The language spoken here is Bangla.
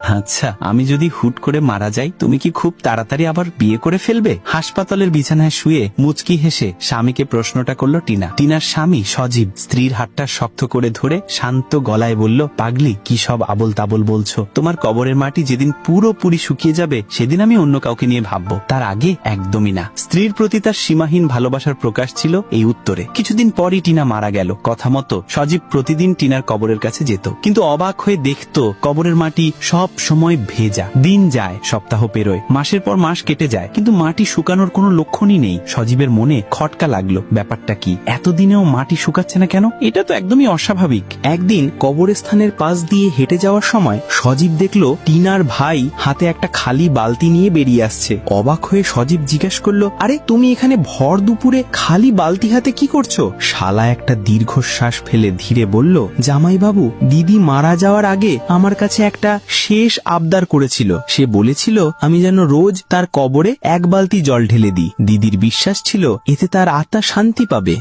আচ্ছা, আমি যদি হুট করে মারা যাই তুমি কি খুব তাড়াতাড়ি আবার বিয়ে করে ফেলবে? হাসপাতালের বিছানায় শুয়ে মুচকি হেসে স্বামীকে প্রশ্নটা করলো টিনা। টিনার স্বামী সজীব স্ত্রীর হাতটা শক্ত করে ধরে শান্ত গলায় বলল, পাগলি, কি সব আবল তাবল বলছো? তোমার কবরের মাটি যেদিন পুরোপুরি শুকিয়ে যাবে সেদিন আমি অন্য কাউকে নিয়ে ভাববো, তার আগে একদমই না। স্ত্রীর প্রতি তার সীমাহীন ভালোবাসার প্রকাশ ছিল এই উত্তরে। কিছুদিন পরই টিনা মারা গেল। কথা মতো সজীব প্রতিদিন টিনার কবরের কাছে যেত, কিন্তু অবাক হয়ে দেখতো কবরের মাটি সব সময় ভেজা। দিন যায়, সপ্তাহ পেরোয়, মাসের পর মাস কেটে যায়, কিন্তু মাটি শুকানোর কোনো লক্ষণই নেই। সজীবের মনে খটকা লাগলো, ব্যাপারটা কি? এতদিনেও মাটি শুকাচ্ছে না কেন? এটা তো একদমই অস্বাভাবিক। একদিন কবরস্থানের পাশ দিয়ে হেঁটে যাওয়ার সময় সজীব দেখলো টিনার ভাই হাতে একটা খালি বালতি নিয়ে বেরিয়ে আসছে। অবাক হয়ে সজীব জিজ্ঞেস করলো, আরে তুমি এখানে ভর দুপুরে খালি বালতি হাতে কি করছো? শালা একটা দীর্ঘশ্বাস ফেলে ধীরে বলল, জামাইবাবু, দিদি মারা যাওয়ার আগে আমার কাছে একটা শেষ আবদার করেছিল। সে বলেছিল আমি যেন রোজ তার কবরে এক বালতি জল ঢেলে দিই। দিদির বিশ্বাস ছিল এতে তার আত্মা শান্তি পাবে।